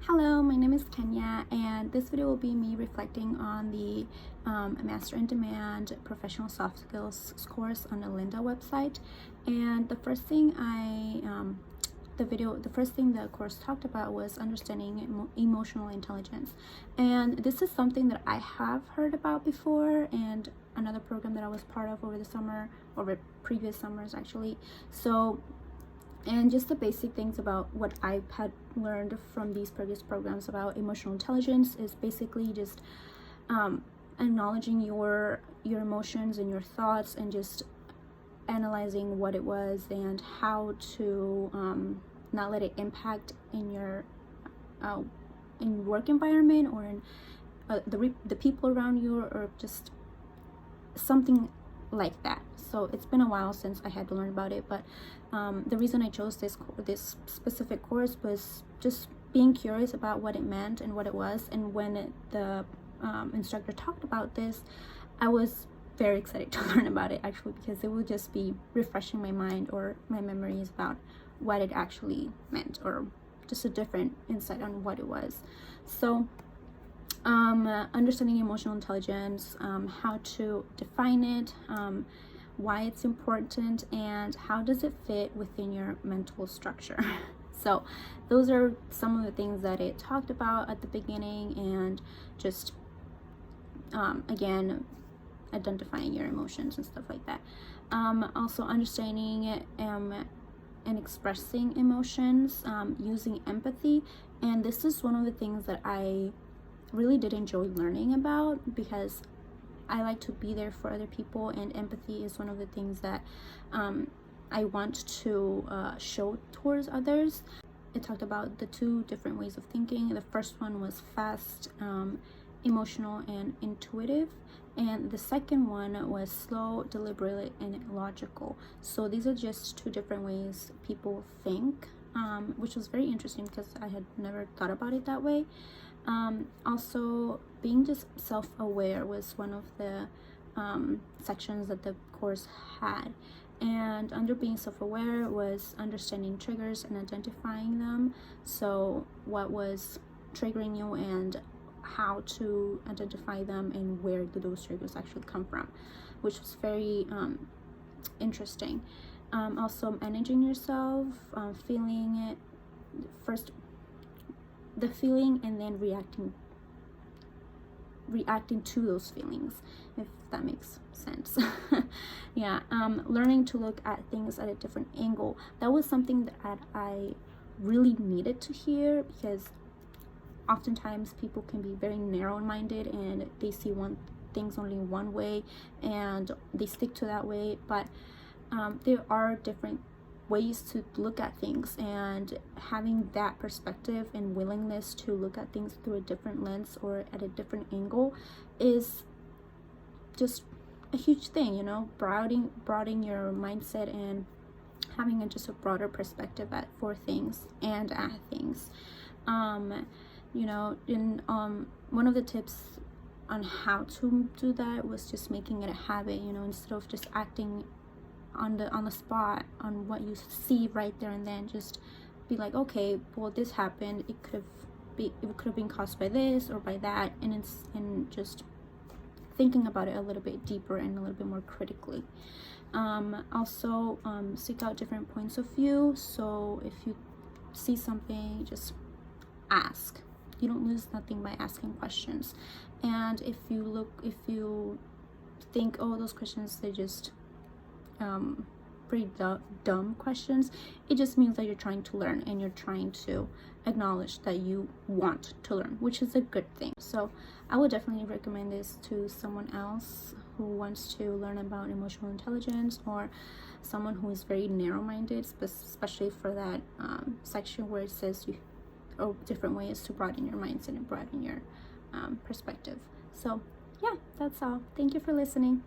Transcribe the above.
Hello, my name is Kenya, and this video will be me reflecting on the Master in Demand Professional Soft Skills course on the Lynda website. And the first thing the course talked about was understanding emotional intelligence. And this is something that I have heard about before, and another program that I was part of over the summer, over previous summers actually. And just the basic things about what I had learned from these previous programs about emotional intelligence is basically just acknowledging your emotions and your thoughts, and just analyzing what it was and how to not let it impact in your in work environment, or in the people around you, or just something like that. So it's been a while since I had to learn about it, but the reason I chose this specific course was just being curious about what it meant and what it was. And when the instructor talked about this, I was very excited to learn about it, actually, because it would just be refreshing my mind or my memories about what it actually meant, or just a different insight on what it was. So understanding emotional intelligence, how to define it, why it's important, and how does it fit within your mental structure. So those are some of the things that it talked about at the beginning, and just again, identifying your emotions and stuff like that. Also understanding and expressing emotions, using empathy. And this is one of the things that I really did enjoy learning about, because I like to be there for other people, and empathy is one of the things that I want to show towards others. It talked about the two different ways of thinking. The first one was fast, emotional, and intuitive, and the second one was slow, deliberate, and logical. So these are just two different ways people think, which was very interesting because I had never thought about it that way. Also, being just self-aware was one of the sections that the course had. And under being self-aware was understanding triggers and identifying them. So what was triggering you, and how to identify them, and where do those triggers actually come from, which was very interesting. Also managing yourself, feeling it first, the feeling, and then reacting to those feelings, if that makes sense. Yeah. Learning to look at things at a different angle. That was something that I really needed to hear, because oftentimes people can be very narrow-minded, and they see things only one way, and they stick to that way. But there are different ways to look at things, and having that perspective and willingness to look at things through a different lens or at a different angle is just a huge thing, you know. Broadening your mindset and having just a broader perspective for things and at things. You know, in one of the tips on how to do that was just making it a habit, you know, instead of just acting on the spot on what you see right there and then. Just be like, okay, well, this happened, it could have been caused by this or by that, and just thinking about it a little bit deeper and a little bit more critically. Also, seek out different points of view. So if you see something, just ask. You don't lose nothing by asking questions. And if you think, oh, those questions, they're just pretty dumb questions, it just means that you're trying to learn, and you're trying to acknowledge that you want to learn, which is a good thing. So I would definitely recommend this to someone else who wants to learn about emotional intelligence, or someone who is very narrow-minded, especially for that section where it says different ways to broaden your mindset and broaden your perspective. So yeah, that's all. Thank you for listening.